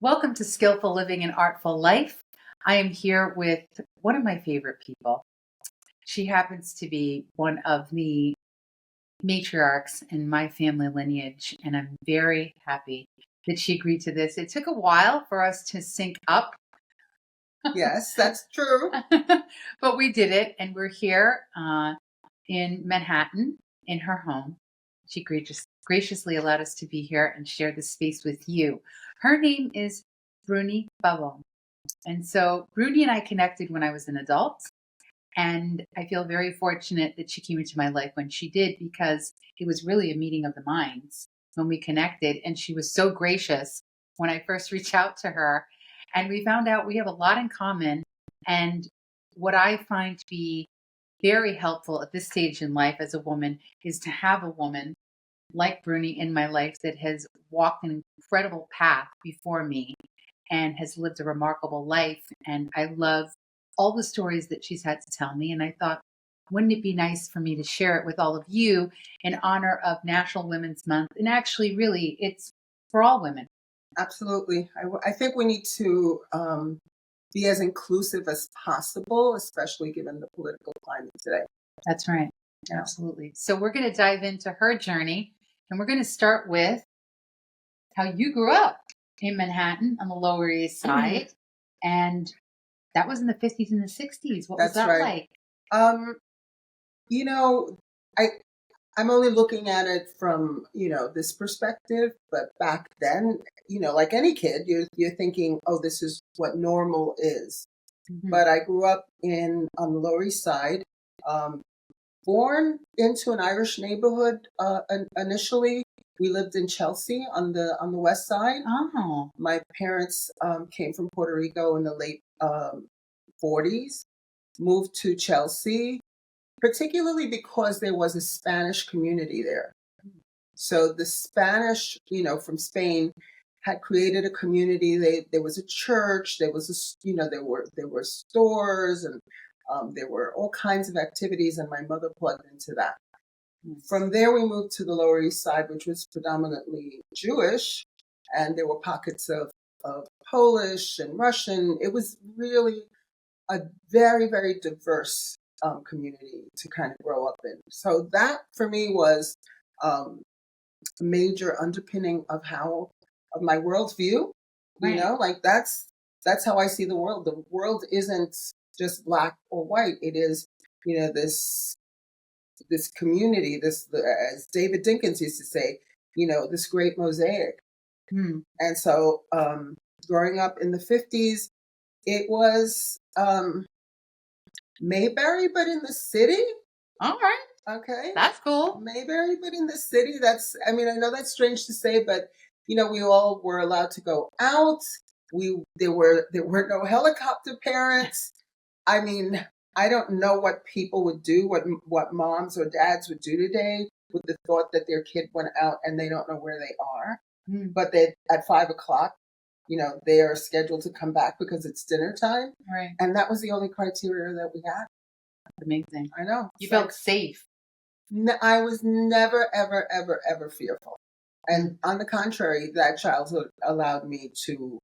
Welcome to Skillful Living and Artful Life. I am here with one of my favorite people. She happens to be one of the matriarchs in my family lineage, and I'm very happy that she agreed to this. It took a while for us to sync up, Yes, that's true. but we did it, and we're here in Manhattan in her home. She graciously allowed us to be here and share this space with you. Her name is Bruni Pabon. And so Bruni and I connected when I was an adult. And I feel very fortunate that she came into my life when she did, because it was really a meeting of the minds when we connected. And she was so gracious when I first reached out to her. And we found out we have a lot in common. And what I find to be very helpful at this stage in life as a woman is to have a woman like Bruni in my life that has walked an incredible path before me and has lived a remarkable life. And I love all the stories that she's had to tell me. And I thought, wouldn't it be nice for me to share it with all of you in honor of National Women's Month? And actually, really, it's for all women. Absolutely. I think we need to be as inclusive as possible, especially given the political climate today. That's right. Yeah. Absolutely. So we're going to dive into her journey, and we're going to start with how you grew up in Manhattan on the Lower East Side. And that was in the 50s and the 60s. What was That's that right. like? You know, I'm only looking at it from, this perspective, but back then, like any kid, you're thinking, oh, this is what normal is. Mhm. But I grew up on the Lower East Side, born into an Irish neighborhood. Initially, we lived in Chelsea on the west side. Oh, My parents came from Puerto Rico in the late 40s, moved to Chelsea, particularly because there was a Spanish community there. So the Spanish, from Spain, had created a community. There was a church. There was there were stores, and there were all kinds of activities, and my mother plugged into that. From there, we moved to the Lower East Side, which was predominantly Jewish, and there were pockets of Polish and Russian. It was really a very, very diverse community to kind of grow up in. So that, for me, was a major underpinning of my worldview. right. Like that's how I see the world. The world isn't just black or white. It is, this community, as David Dinkins used to say, this great mosaic. And so, growing up in the 50s, it was Mayberry, but in the city. All right. Okay. That's cool. Mayberry, but in the city. I know that's strange to say, but we all were allowed to go out. There were no helicopter parents. I mean, I don't know what people would do, what moms or dads would do today with the thought that their kid went out and they don't know where they are. But they at 5:00, they are scheduled to come back because it's dinner time. Right. And that was the only criteria that we had. That's amazing. I know. You felt safe. I was never, ever, ever, ever fearful. And on the contrary, that childhood allowed me to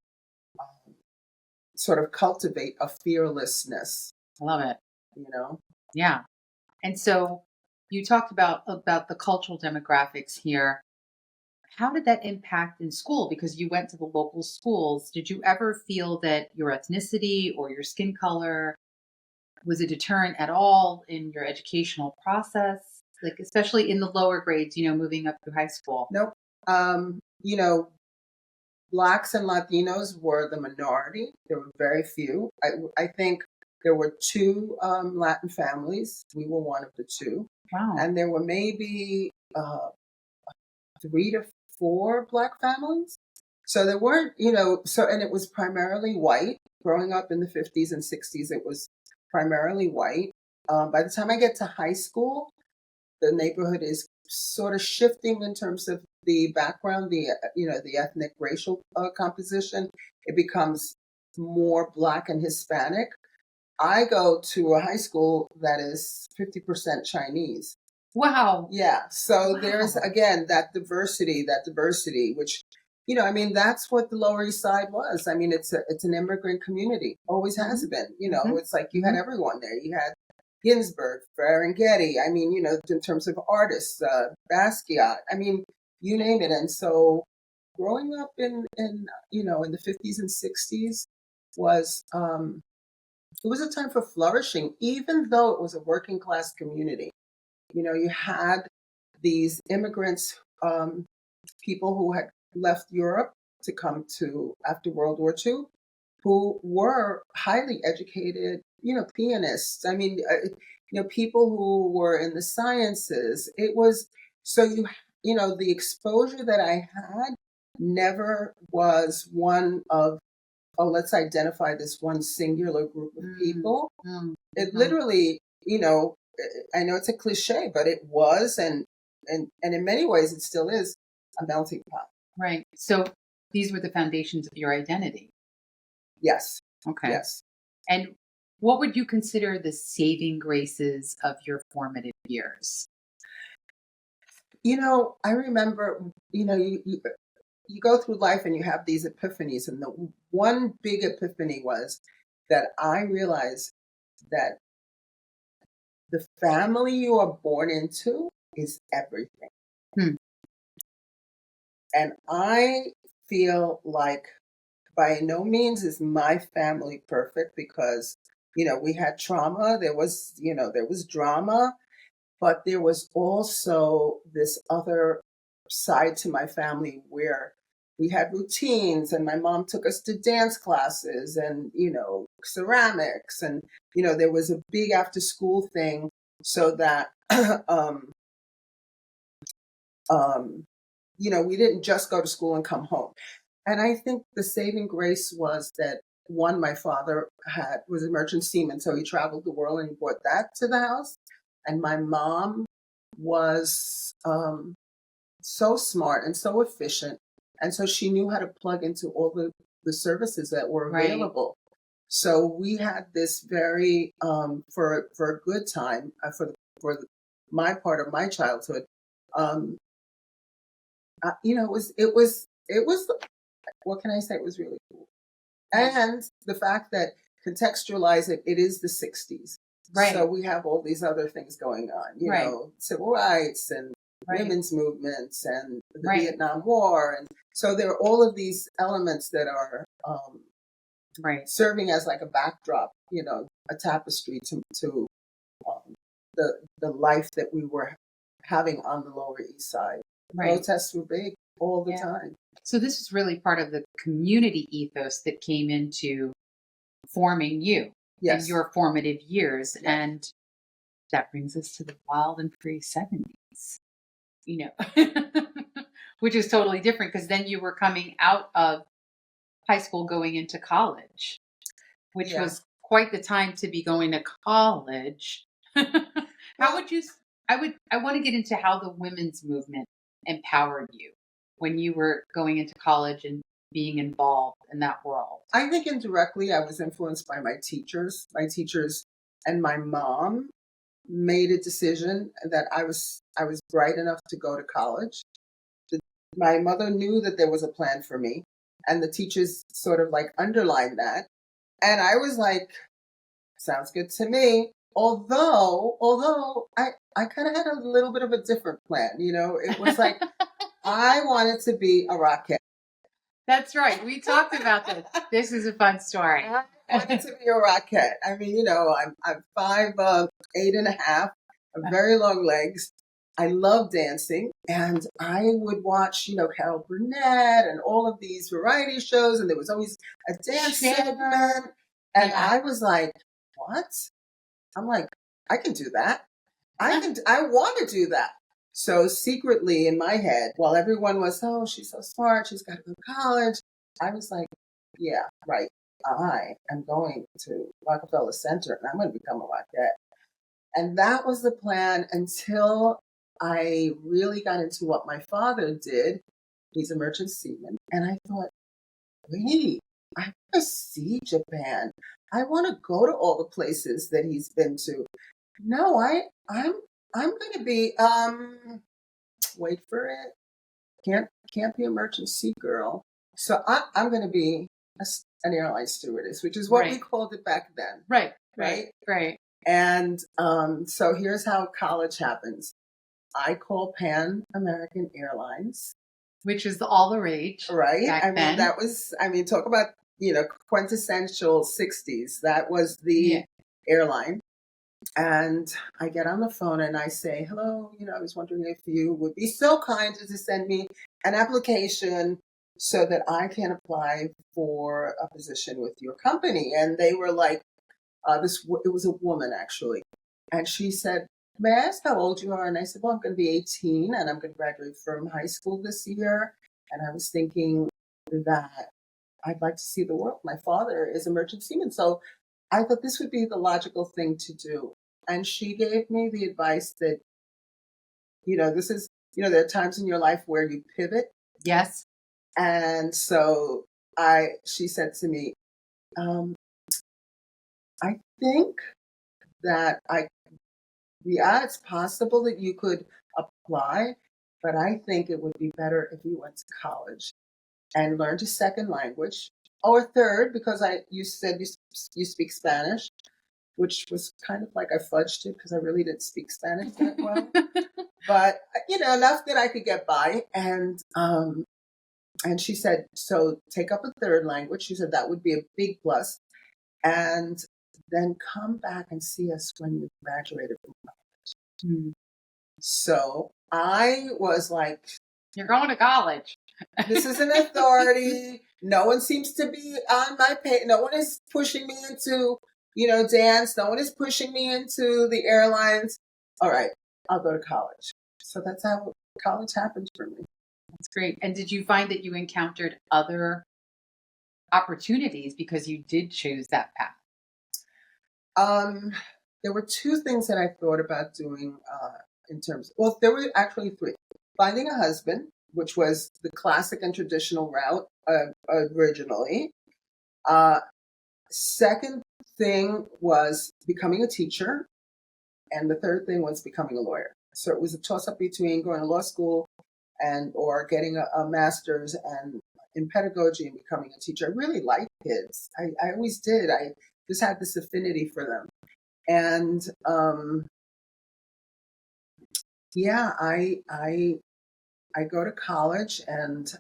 sort of cultivate a fearlessness. I love it. Yeah. And so you talked about the cultural demographics here. How did that impact in school? Because you went to the local schools. Did you ever feel that your ethnicity or your skin color was a deterrent at all in your educational process? Like, especially in the lower grades, moving up through high school? Nope. Blacks and Latinos were the minority. There were very few. I think there were two Latin families. We were one of the two. Wow. And there were maybe 3 to 4 Black families. So there weren't, and it was primarily white. Growing up in the 50s and 60s, it was primarily white. By the time I get to high school, the neighborhood is sort of shifting in terms of the background, the ethnic racial composition. It becomes more Black and Hispanic. I go to a high school that is 50% Chinese. Wow. Yeah. So there's, again, that diversity, which, I mean, that's what the Lower East Side was. I mean, it's an immigrant community, always has Mhm. been. Mhm. It's like you had Mhm. everyone there. You had Ginsberg, Ferenghetti. I mean, in terms of artists, Basquiat. I mean, you name it. And so, growing up in the 50s and 60s was it was a time for flourishing, even though it was a working class community. You had these immigrants, people who had left Europe to come to after World War II, who were highly educated, pianists. I mean, people who were in the sciences. It was so the exposure that I had never was one of, oh, let's identify this one singular group of Mm. people. Mm. It Mhm. literally, I know it's a cliche, but it was, and in many ways it still is a melting pot. Right. So these were the foundations of your identity. Yes, Okay. yes. And what would you consider the saving graces of your formative years? I remember, you go through life and you have these epiphanies, and the one big epiphany was that I realized that the family you are born into is everything. Hmm. And I feel like by no means is my family perfect because, we had trauma. There was drama, but there was also this other side to my family where we had routines and my mom took us to dance classes and, ceramics. And, there was a big after school thing so that, um, um, we didn't just go to school and come home. And I think the saving grace was that one, my father was a merchant seaman, so he traveled the world and he brought that to the house. And my mom was so smart and so efficient, and so she knew how to plug into all the services that were Right. available. So we had this very for a good time my part of my childhood. Um, it was what can I say? It was really cool. Yeah. And the fact that contextualize it, it is the 60s. So Right. we have all these other things going on, Right. civil rights and Right. women's movements and the Right. Vietnam War. And so there are all of these elements that are Right. serving as like a backdrop, a tapestry to um, the life that we were having on the Lower East Side. Right. Protests were big all the Yeah. time. So this is really part of the community ethos that came into forming you in Yes, your formative years. yes. And that brings us to the wild and free 70s, you know, which is totally different because then you were coming out of high school going into college, which Yeah. was quite the time to be going to college. How Well, would you? I want to get into how the women's movement empowered you when you were going into college and being involved in that world. I think indirectly I was influenced by my teachers. My teachers and my mom made a decision that I was bright enough to go to college. The, my mother knew that there was a plan for me, and the teachers sort of like underlined that. And I was like, sounds good to me. Although I kind of had a little bit of a different plan. It was like I wanted to be a rocket. That's right. We talked about this. This is a fun story. I wanted to be a rocket. I mean, I'm 5'8.5", very long legs. I love dancing, and I would watch, Carol Burnett and all of these variety shows, and there was always a dance segment, and Yeah. I was like, "What?" I'm like, "I can do that. I want to do that." So secretly in my head, while everyone was, "Oh, she's so smart, she's got to go to college," I was like, "Yeah, right. I am going to Rockefeller Center and I'm going to become a rocket." And that was the plan until I really got into what my father did. He's a merchant seaman. And I thought, wait, I want to see Japan. I want to go to all the places that he's been to. No, I'm going to be wait for it. can't be a merchant sea girl. So I'm going to be an airline stewardess, which is what we Right. called it back then, Right. right? Right. And so here's how college happens. I call Pan American Airlines, Which is all the rage right? back I mean, then. talk about, quintessential 60s. That was Yeah. the airline. And I get on the phone and I say, hello, I was wondering if you would be so kind as to send me an application so that I can apply for a position with your company. And they were like, it was a woman actually. And she said, may I ask how old you are? And I said, well, I'm going to be 18 and I'm going to graduate from high school this year. And I was thinking that I'd like to see the world. My father is a merchant seaman. So I thought this would be the logical thing to do. And she gave me the advice that, this is, there are times in your life where you pivot. Yes. And so she said to me, I think that yeah, it's possible that you could apply, but I think it would be better if you went to college and learned a second language or a third, because you said you speak Spanish, which was kind of like I fudged it because I really didn't speak Spanish that well, but enough that I could get by. And she said, so take up a third language. She said that would be a big plus, and then come back and see us when you graduated from college. Mm. So I was like, You're going to college. this is an authority. No one seems to be on my page. No one is pushing me into, dance. No one is pushing me into the airlines. All right, I'll go to college. So that's how college happened for me. That's great. And did you find that you encountered other opportunities because you did choose that path? There were two things that I thought about doing in terms. Well, there were actually three. Finding a husband, which was the classic and traditional route originally. Second thing was becoming a teacher. And the third thing was becoming a lawyer. So it was a toss up between going to law school or getting a master's and in pedagogy and becoming a teacher. I really liked kids. I always did. I just had this affinity for them. And yeah, I go to college and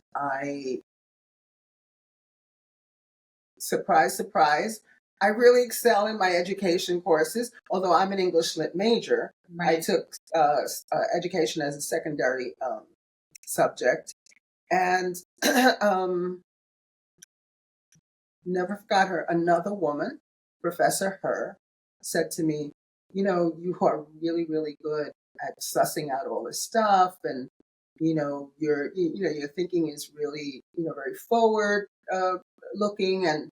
surprise, I really excel in my education courses, although I'm an English lit major. Right. I took education as a secondary subject. And never forgot her. Another woman, Professor Her, said to me, you are really, really good at sussing out all this stuff. And, your thinking is really, very forward looking. And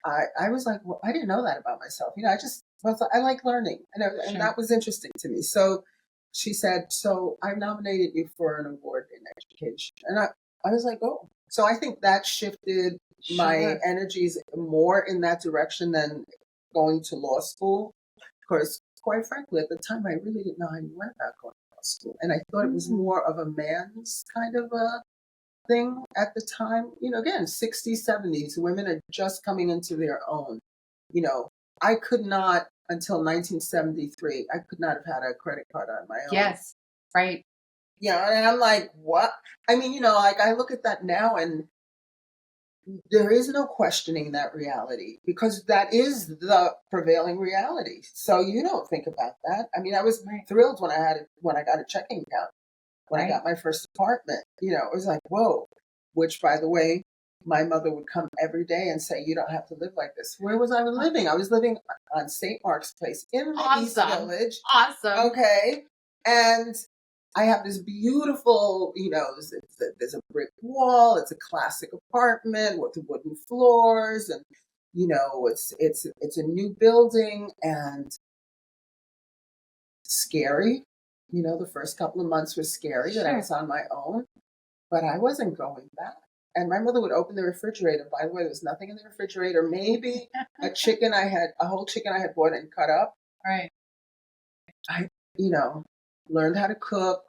I was like, well, I didn't know that about myself. I like learning, and that was interesting to me. So she said, so I nominated you for an award in education. And I was like, oh. So I think that shifted my energies more in that direction than going to law school. Of course, quite frankly, at the time, I really didn't know how you went about going to law school. And I thought it was more of a man's kind of a thing at the time. Again, 60s, 70s, women are just coming into their own. I could not, until 1973, I could not have had a credit card on my own. Yes, right. Yeah, and I'm like, what? I mean, like I look at that now and there is no questioning that reality because that is the prevailing reality. So you don't think about that. I mean, I was thrilled when I got a checking account, when I got my first apartment. It was like, whoa. Which, by the way, my mother would come every day and say, you don't have to live like this. Where was I living? I was living on St. Mark's Place in the East Village. Awesome. Okay. And I have this beautiful, there's a brick wall. It's a classic apartment with wooden floors, and it's a new building and scary. The first couple of months was scary that I was on my own, but I wasn't going back. And my mother would open the refrigerator. By the way, there was nothing in the refrigerator. Maybe a whole chicken I had bought and cut up. Right. I, learned how to cook.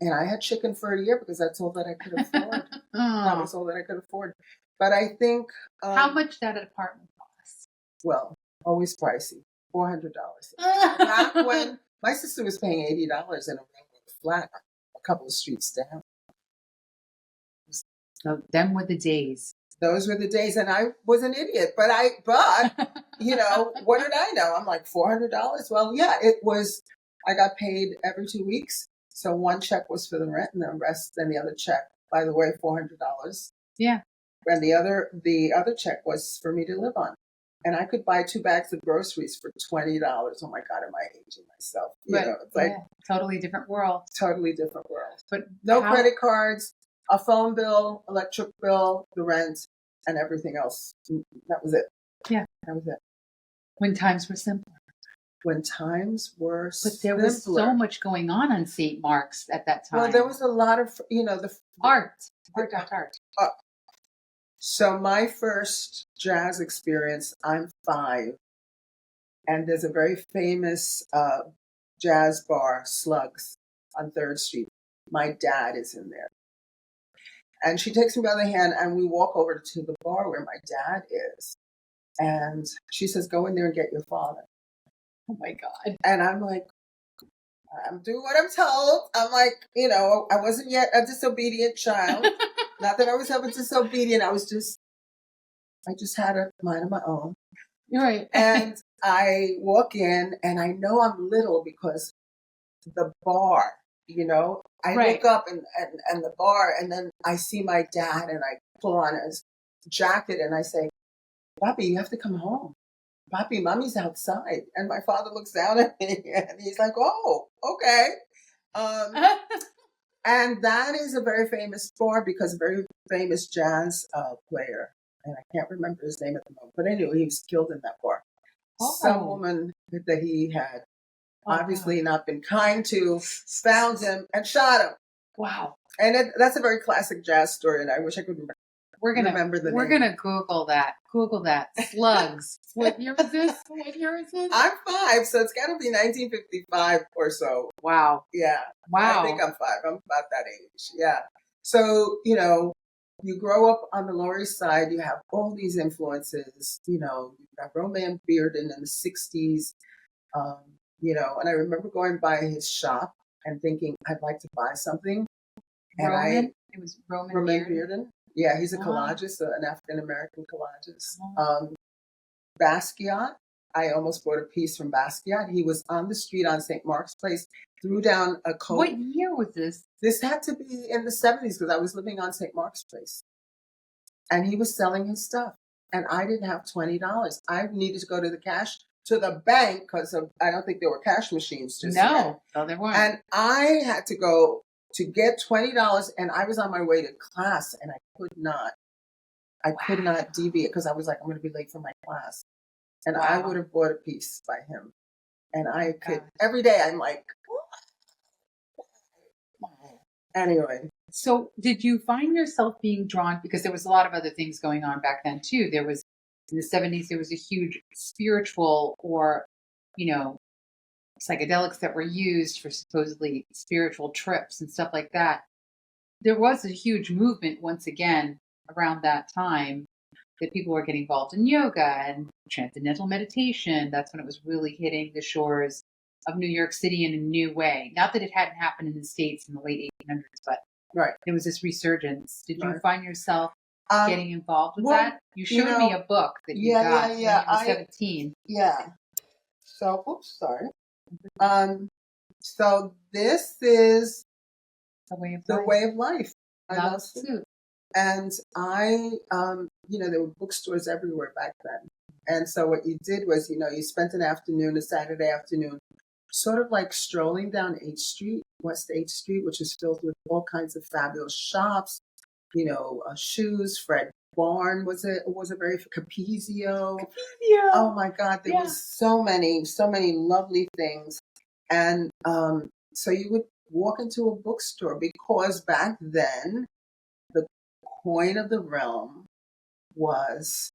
And I had chicken for a year because that's all that I could afford. That Oh, was all that I could afford. But I think, how much that apartment cost? well, always pricey, $400. Back when my sister was paying $80 in a regular flat a couple of streets down. So them were the days. Those were the days, and I was an idiot. But what did I know? I'm like $400. Well, yeah, it was. I got paid every 2 weeks, so one check was for the rent, and the other check. By the way, $400. Yeah. And the other check was for me to live on, and I could buy 2 bags of groceries for $20. Oh my God, am I aging myself? It's like totally different world. totally different world. But No credit cards, a phone bill, electric bill, the rent, and everything else. That was it. Yeah. That was it. When times were simpler. When times were But there was so much going on St. Mark's at that time. Well, there was a lot of, the art. So my first jazz experience, I'm 5, and there's a very famous jazz bar, Slugs, on 3rd Street. My dad is in there. And she takes me by the hand, and we walk over to the bar where my dad is. And she says, go in there and get your father. Oh, my God. And I'm like, I'm doing what I'm told. I'm like, I wasn't yet a disobedient child. Not that I was ever disobedient. I just had a mind of my own. You're right. And I walk in, and I know I'm little because the bar, I look up and the bar, and then I see my dad, and I pull on his jacket, and I say, Papi, you have to come home. Papi, Mommy's outside. And my father looks down at me, and he's like, oh, okay. And that is a very famous bar because a very famous jazz player, and I can't remember his name at the moment, but anyway, he was killed in that bar. Oh. Some woman that he had obviously not been kind to found him and shot him. Wow. And that's a very classic jazz story, and I wish I could remember the name. We're gonna Google that. Slugs. What year was this? I'm 5, so it's got to be 1955 or so. Wow. Yeah. Wow. I think I'm 5. I'm about that age. Yeah. So you grow up on the Lower East Side. You have all these influences. You've got Roman Bearden in the '60s. And I remember going by his shop and thinking I'd like to buy something. It was Roman Bearden. Yeah, he's a collagist, an African American collagist. Basquiat. I almost bought a piece from Basquiat. He was on the street on St. Mark's Place, threw down a coat. What year was this? This had to be in the 70s because I was living on St. Mark's Place. And he was selling his stuff. And I didn't have $20. I needed to go to the bank because I don't think there were cash machines just No, there weren't. And I had to go to get $20, and I was on my way to class, and I could not deviate because I was like, I'm going to be late for my class. And I would have bought a piece by him. And I could, every day I'm like, anyway. So did you find yourself being drawn, because there was a lot of other things going on back then too. There was, in the 70s, there was a huge spiritual or, psychedelics that were used for supposedly spiritual trips and stuff like that. There was a huge movement once again around that time that people were getting involved in yoga and transcendental meditation. That's when it was really hitting the shores of New York City in a new way. Not that it hadn't happened in the States in the late 1800s, but there was this resurgence. Did you find yourself getting involved with that? You showed me a book that you got when you were 17. Yeah. So, oops, sorry. So this is the way of life. I love food. And I, there were bookstores everywhere back then. And so what you did was, you spent a Saturday afternoon, sort of like strolling down West 8th Street, which is filled with all kinds of fabulous shops, shoes. Fred Barn was a very Capizio. Oh my God, there was so many lovely things. And so you would walk into a bookstore because back then the coin of the realm was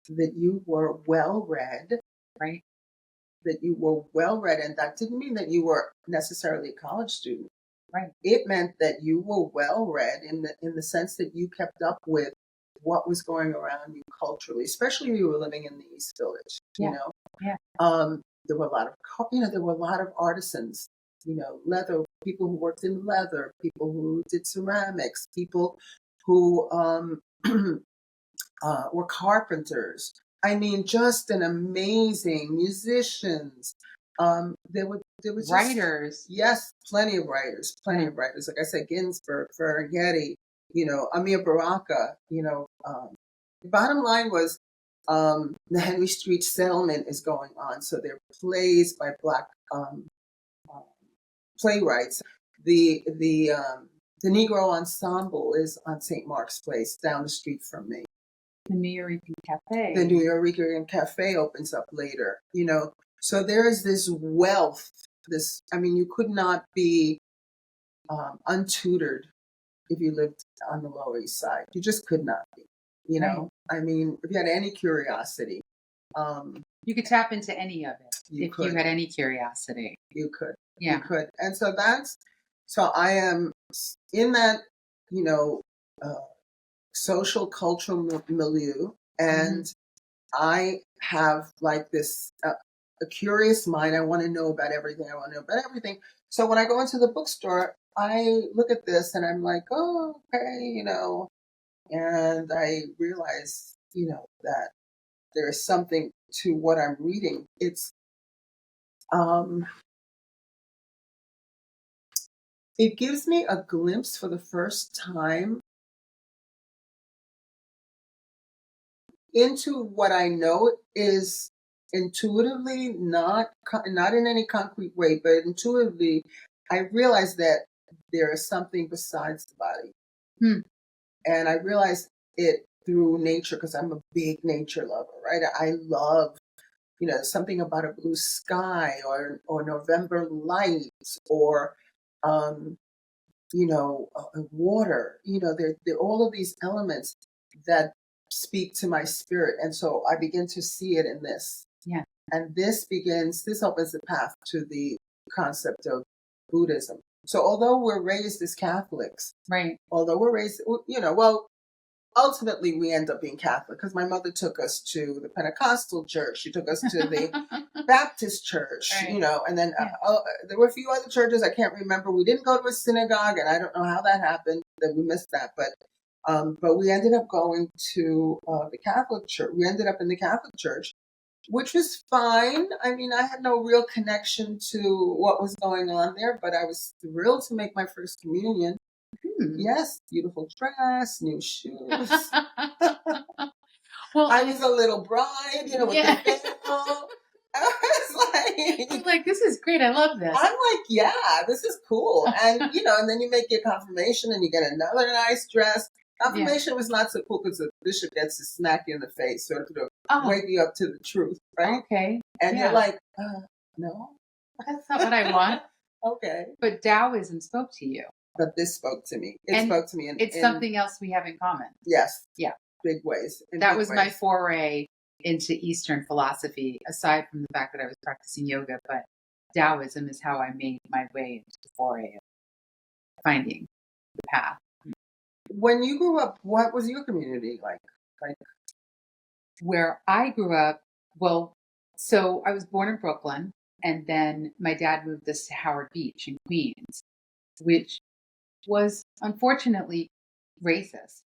that you were well read, right? That you were well read, and that didn't mean that you were necessarily a college student. Right. It meant that you were well read in the sense that you kept up with what was going around you culturally, especially if you were living in the East Village. You Yeah. know, Yeah. there were a lot of there were a lot of artisans. Leather people who worked in leather, people who did ceramics, people who were carpenters. I mean, just an amazing musicians. There was just, Writers. yes, plenty of writers, plenty Yeah. of writers. Like I said, Ginsberg, Ferlinghetti, Amir Baraka. Bottom line was, the Henry Street settlement is going on, so there are plays by Black uh, playwrights. The Negro Ensemble is on St. Mark's Place, down the street from me. The New York Cafe. The New York Cafe opens up later. So there is this wealth. You could not be untutored if you lived on the Lower East Side. You just could not be. Right. If you had any curiosity, You could tap into any of it you if could. you had any curiosity. You could. Yeah. You could. And so I am in that, you know, uh, social cultural milieu, and I have like this a curious mind. I want to know about everything. I want to know about everything. So when I go into the bookstore, I look at this and I'm like, oh, okay, and I realize, that there is something to what I'm reading. Um, it gives me a glimpse for the first time into what I know is intuitively, not in any concrete way, but intuitively, I realize that there is something besides the body, Hmm. and I realize it through nature because I'm a big nature lover, right? I love, something about a blue sky or November lights or um, water. There are all of these elements that speak to my spirit. And so I begin to see it in this. Yeah. And this opens the path to the concept of Buddhism. So although we're raised as Catholics, Right. although we're raised, well, ultimately we end up being Catholic because my mother took us to the Pentecostal church. She took us to the Baptist church, Right. and then Yeah. there were a few other churches I can't remember. We didn't go to a synagogue, and I don't know how that happened that we missed that. But we ended up going to the Catholic church. We ended up in the Catholic church, which was fine. I mean, I had no real connection to what was going on there, but I was thrilled to make my first communion. Yes, beautiful dress, new shoes. Well, I was a little bride, with yeah. the veil. I was You're like, this is great. I love this. I'm like, yeah, this is cool. And, and then you make your confirmation and you get another nice dress. Confirmation was not so cool because the bishop gets to smack you in the face, sort of wake you up to the truth, right? Okay. And Yeah. you're like, no. That's not what I want. Okay. But Taoism spoke to you. But this spoke to me. It And spoke to me. It's something else we have in common. Yes. Yeah. Big ways. That was my foray into Eastern philosophy, aside from the fact that I was practicing yoga. But Taoism is how I made my way into the foray of finding the path. When you grew up, what was your community like? Where I grew up, well, so I was born in Brooklyn, and then my dad moved us to Howard Beach in Queens, which was unfortunately racist.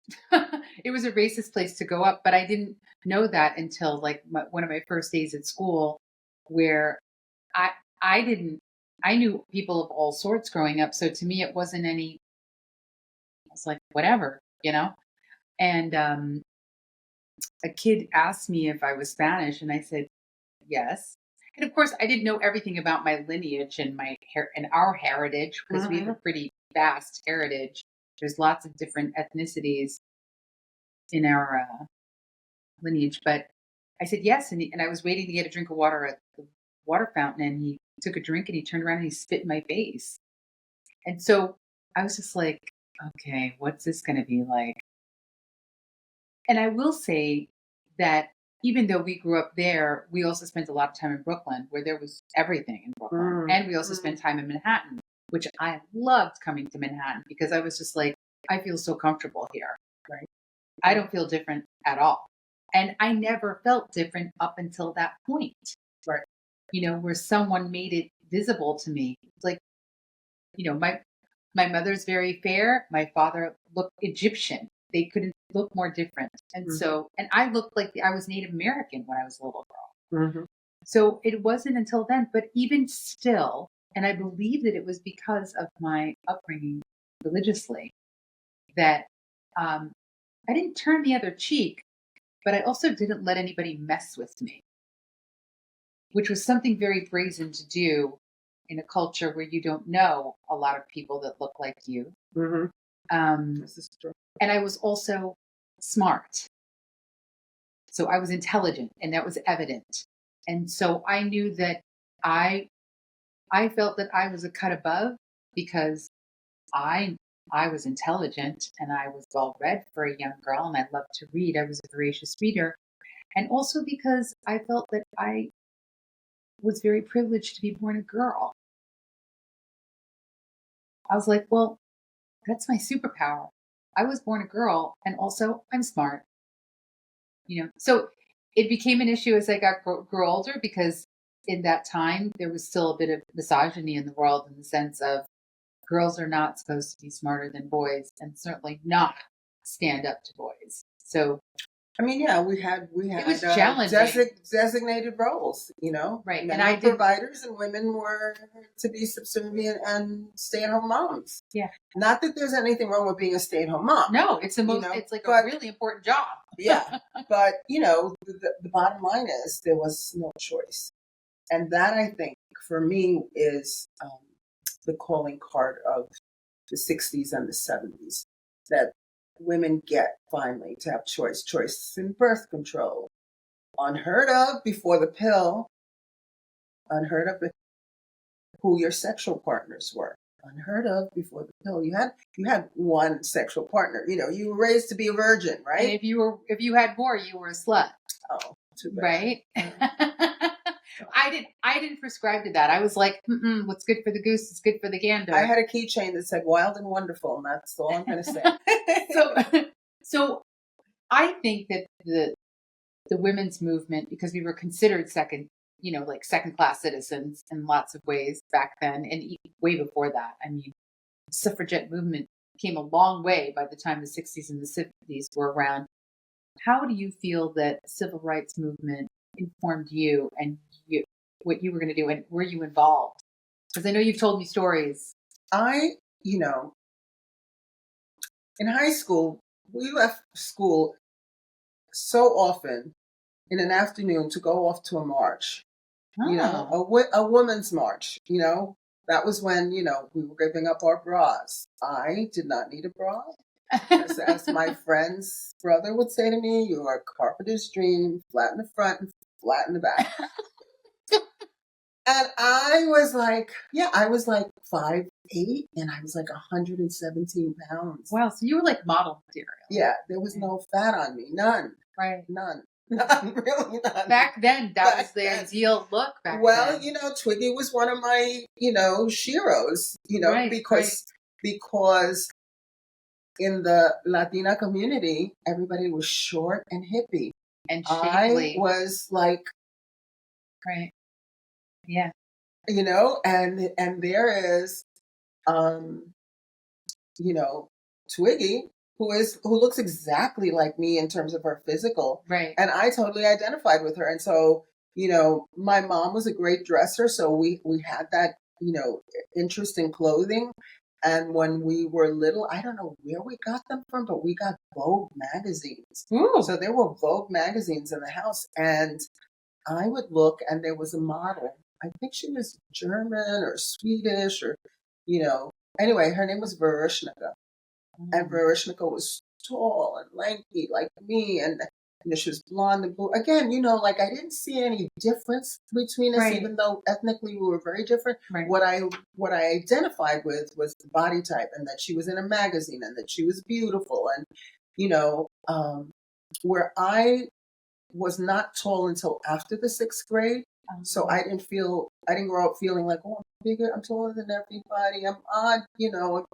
It was a racist place to go up, but I didn't know that until like one of my first days at school, where I I didn't I knew people of all sorts growing up, so to me it wasn't any. I was like whatever, And a kid asked me if I was Spanish, and I said yes. And of course, I didn't know everything about my lineage and our heritage because we have a pretty vast heritage. There's lots of different ethnicities in our lineage, but I said yes, and I was waiting to get a drink of water at the water fountain, and he took a drink and he turned around and he spit in my face, and so I was just like, okay, what's this going to be like? And I will say that even though we grew up there, we also spent a lot of time in Brooklyn, where there was everything in Brooklyn, and we also spent time in Manhattan. which I loved coming to Manhattan because I was just like, I feel so comfortable here. Right. I don't feel different at all. And I never felt different up until that point, Right. where someone made it visible to me. It's like, my mother's very fair. My father looked Egyptian. They couldn't look more different. And and I looked like I was Native American when I was a little girl. Mm-hmm. So it wasn't until then, but even still, and I believe that it was because of my upbringing religiously that I didn't turn the other cheek, but I also didn't let anybody mess with me, which was something very brazen to do in a culture where you don't know a lot of people that look like you. Mm-hmm. This is true. And I was also smart. So I was intelligent, and that was evident. And so I knew that I I felt that I was a cut above because I I was intelligent and I was well read for a young girl and I loved to read. I was a voracious reader. And also because I felt that I was very privileged to be born a girl. I was like, well, that's my superpower. I was born a girl and also I'm smart. So it became an issue as I grew older because in that time there was still a bit of misogyny in the world in the sense of girls are not supposed to be smarter than boys and certainly not stand up to boys. So I mean, yeah, we had it was challenging. designated roles, Right. Men And I were did, providers and women were to be subservient and stay-at-home moms. yeah. Not that there's anything wrong with being a stay-at-home mom. No, it's it's like a really important job. Yeah. But, the bottom line is there was no choice. And that, I think, for me, is the calling card of the 60s and the 70s, that women get finally to have choice in birth control. Unheard of before the pill, unheard of who your sexual partners were. Unheard of before the pill. You had one sexual partner. You were raised to be a virgin, right? And if you had more, you were a slut. Oh, too bad. Right? I didn't prescribe to that. I was like, what's good for the goose is good for the gander. I had a keychain that said "wild and wonderful," and that's all I'm going to say. So I think that the women's movement, because we were considered like second class citizens in lots of ways back then, and even way before that. I mean, the suffragette movement came a long way by the time the 60s and the 70s were around. How do you feel that civil rights movement informed you and what you were going to do, and were you involved? Because I know you've told me stories. In high school, we left school so often in an afternoon to go off to a march. A women's march. That was when we were giving up our bras. I did not need a bra. As my friend's brother would say to me, "You are a carpenter's dream, flat in the front and flat in the back." And I was like 5'8", and I was like 117 pounds. Wow, so you were like model material. Yeah, there was no fat on me, none. Right, none, really none. Back then, that was the ideal look. Well, Twiggy was one of my sheroes. Right, because in the Latina community, everybody was short and hippie. And shapely. I was like, right, yeah, and there is, Twiggy, who looks exactly like me in terms of her physical, right, and I totally identified with her, and so my mom was a great dresser, so we had that interest in clothing. And when we were little, I don't know where we got them from, but we got Vogue magazines. Ooh. So there were Vogue magazines in the house, and I would look, and there was a model. I think she was German or Swedish, or anyway, her name was Vereshnika. And Vereshnika was tall and lanky like me, and she was blonde and blue. Again, I didn't see any difference between us, even though ethnically we were very different. Right. What I identified with was the body type, and that she was in a magazine, and that she was beautiful, and where I was not tall until after the 6th grade. So I didn't grow up feeling like, oh, I'm bigger, I'm taller than everybody, I'm odd,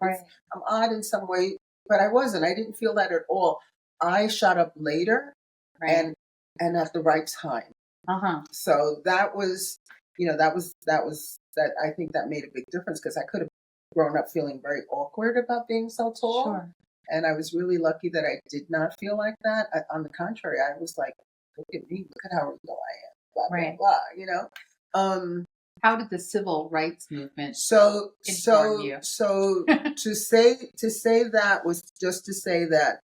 Right. I'm odd in some way, but I wasn't. I didn't feel that at all. I shot up later Right. and at the right time. Uh-huh. So that was, that I think that made a big difference because I could have grown up feeling very awkward about being so tall. Sure. And I was really lucky that I did not feel like that. On the contrary, I was like, look at me, look at how real I am, blah, blah, Right. blah. Um, How did the civil rights movement so, inform so, you? so to say that was just to say that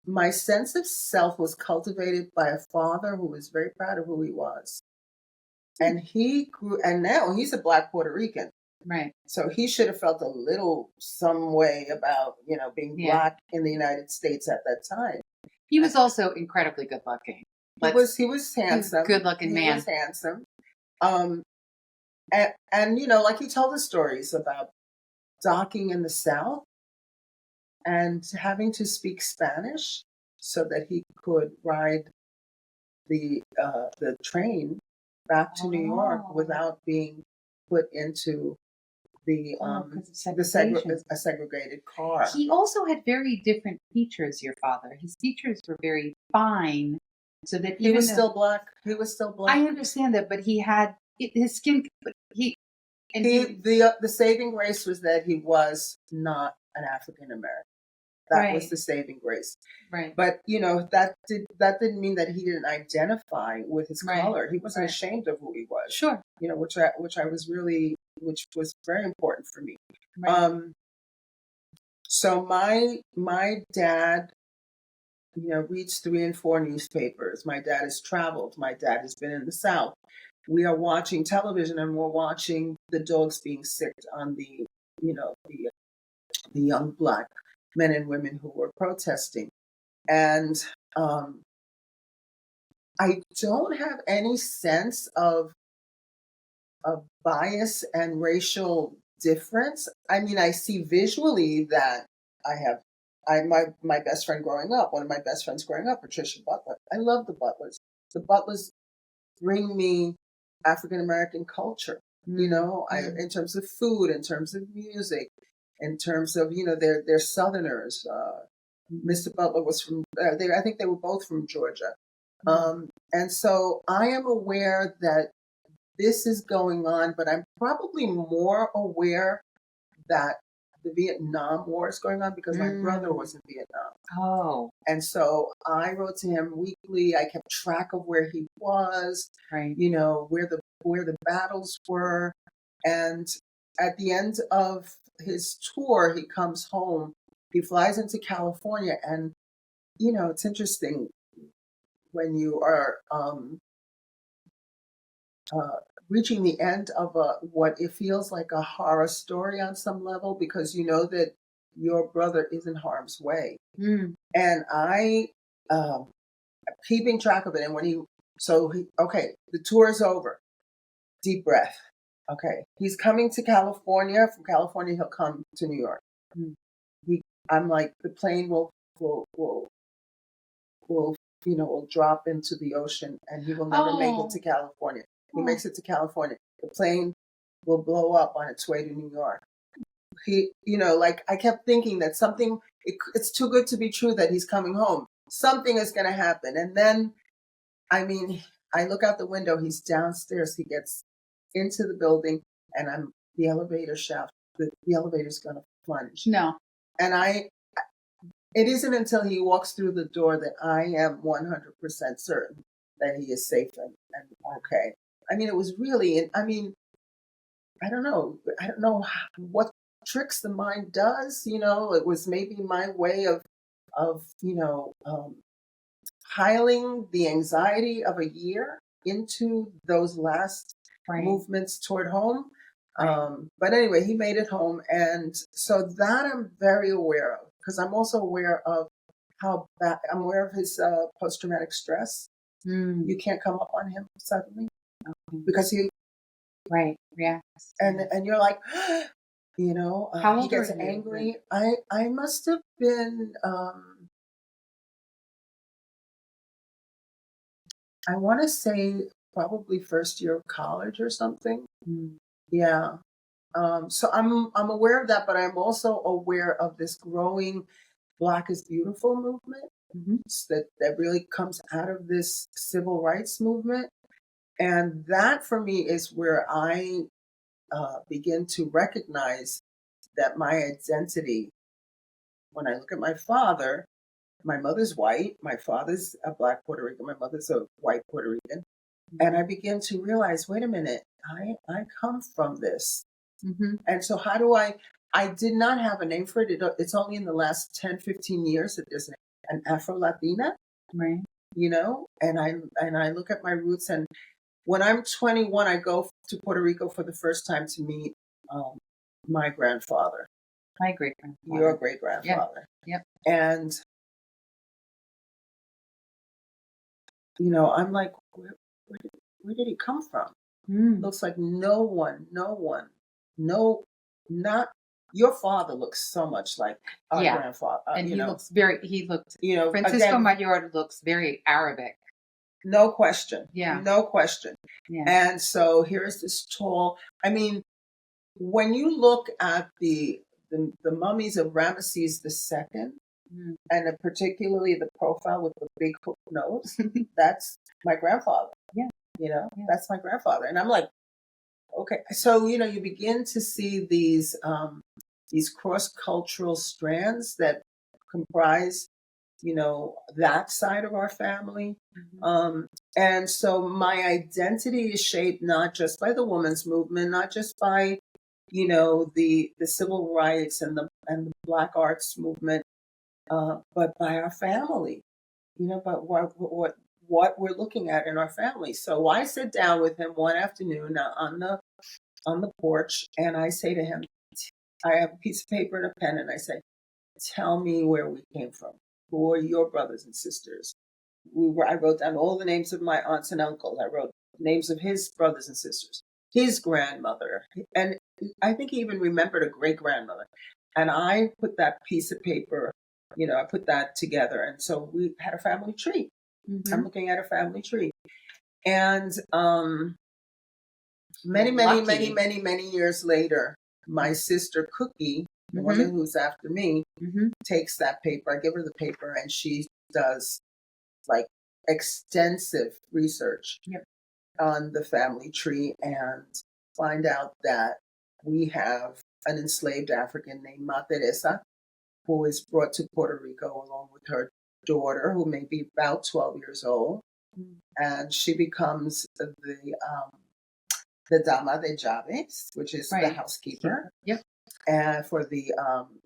my sense of self was cultivated by a father who was very proud of who he was. And he grew, and now he's a Black Puerto Rican. Right. So he should have felt a little some way about, being Yeah. Black in the United States at that time. He was also incredibly good looking. He was handsome. Good looking He man. was handsome. Um, and like he told us stories about docking in the South and having to speak Spanish so that he could ride the train back to New York Oh. without being put into the Oh, 'cause of the segregation. a segregated car. He also had very different features, your father. His features were very fine, so that He even was though still Black. He was still Black. I understand that, but he had his skin, but he and He he the saving grace was that he was not an African American. That was right, the saving grace. right, But that didn't mean that he didn't identify with his right, color. He wasn't right. ashamed of who he was. Sure, Which was very important for me. right. So my dad, reads 3 and 4 newspapers. My dad has traveled. My dad has been in the South. We are watching television and we're watching the dogs being sicked on the young Black men and women who were protesting. And I don't have any sense of bias and racial difference. I mean, I see visually that I have. My best friend growing up, one of my best friends growing up, Patricia Butler. I love the Butlers. The Butlers bring me African American culture. In terms of food, in terms of music, in terms of they're Southerners. Mr. Butler was from. I think they were both from Georgia. And so I am aware that this is going on, but I'm probably more aware that the Vietnam War is going on because my brother was in Vietnam. Oh, And so I wrote to him weekly. I kept track of where he was, right. where the battles were. And at the end of his tour, he comes home. He flies into California, and it's interesting when you are reaching the end of what it feels like a horror story on some level because you know that your brother is in harm's way. And I keeping track of it. And okay, the tour is over. Deep breath. Okay, he's coming to California. From California, he'll come to New York. I'm like, the plane will drop into the ocean, and he will never make it to California. He makes it to California. The plane will blow up on its way to New York. Like I kept thinking that it's too good to be true that he's coming home. Something is going to happen. And then, I mean, I look out the window, he's downstairs. He gets into the building, and the elevator shaft, the elevator's going to plunge. No. And it isn't until he walks through the door that I am 100% certain that he is safe and okay. I mean, it was really, I mean, I don't know what tricks the mind does. It was maybe my way of piling the anxiety of a year into those last movements toward home. But anyway, he made it home, and so that I'm very aware of because I'm also aware of I'm aware of his post-traumatic stress. You can't come up on him suddenly because he reacts, and you're like, how he old gets were you? angry. I must have been. I want to say probably first year of college or something. Mm. Yeah. So I'm aware of that, but I'm also aware of this growing Black is Beautiful movement Mhm. that really comes out of this civil rights movement. And that for me is where I begin to recognize that my identity, when I look at my father, my mother's white, my father's a Black Puerto Rican, my mother's a white Puerto Rican. And I begin to realize, wait a minute, I come from this. Mhm. And so I did not have a name for it. It's only in the last 10, 15 years that there's an Afro Latina, Right. and I look at my roots, and when I'm 21, I go to Puerto Rico for the first time to meet um, my grandfather, My great grandfather. your great Yeah. grandfather. Yep. And, I'm like, where did he come from? Mm. Looks like no one, no, not your father looks so much like our Yeah. grandfather, And he looked, Francisco again, Mayor looks very Arabic. no question, Yeah. no question. Yeah. And so here's this tall, I mean, when you look at the mummies of Ramesses II, Mm. and particularly the profile with the big hook nose, that's my grandfather. Yeah. Yeah. That's my grandfather. And I'm like, okay. So, you begin to see these cross-cultural strands that comprise, that side of our family. Mhm. And so my identity is shaped not just by the women's movement, not just by, the civil rights and the Black arts movement, but by our family, but what we're looking at in our family. So I sit down with him one afternoon on the porch, and I say to him, I have a piece of paper and a pen, and I say, "Tell me where we came from. Who are your brothers and sisters?" I wrote down all the names of my aunts and uncles. I wrote names of his brothers and sisters, his grandmother, and I think he even remembered a great grandmother. And I put that piece of paper, I put that together, and so we had a family tree. I'm Mhm. looking at a family tree, and You're many, many, many, lucky. many, many years later, my sister Cookie, the woman Mhm. who's after me, Mhm. takes that paper. I give her the paper, and she does like extensive research Yep. on the family tree and find out that we have an enslaved African named Ma Teresa, who is brought to Puerto Rico along with her daughter, who may be about 12 years old, Mm. and she becomes the dama de llaves, which is the Right. housekeeper, Yep. and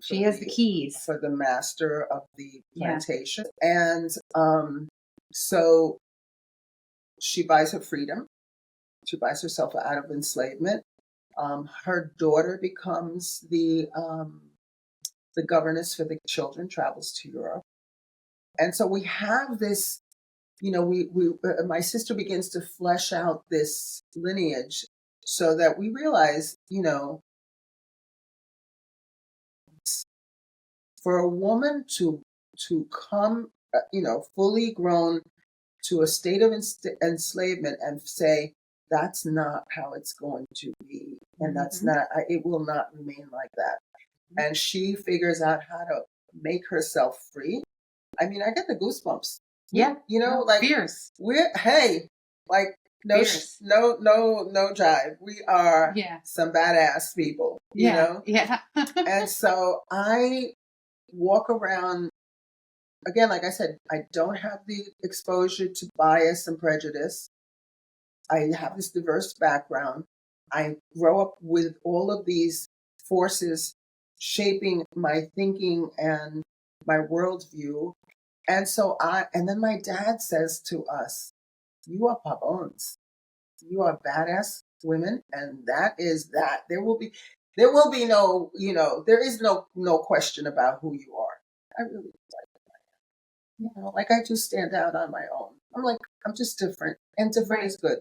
She has the keys. for the master of the Yeah. plantation, and so she buys her freedom. She buys herself out of enslavement. Her daughter becomes the governess for the children, travels to Europe, and so we have this. My sister begins to flesh out this lineage so that we realize, for a woman to come, fully grown to a state of enslavement and say that's not how it's going to be, and that's Mhm. not, it will not remain like that. And she figures out how to make herself free. I mean, I get the goosebumps. Yeah. No, Like fierce. like no, Fierce. no jive. We are Yeah. some badass people, Yeah. Yeah. And so I walk around again, like I said, I don't have the exposure to bias and prejudice. I have this diverse background. I grow up with all of these forces shaping my thinking and my worldview. And then my dad says to us, "You are Pabons. You are badass women, and that is that. There will be no, there is no question about who you are." I really like I do stand out on my own. I'm like, I'm just different, and different Right. is good.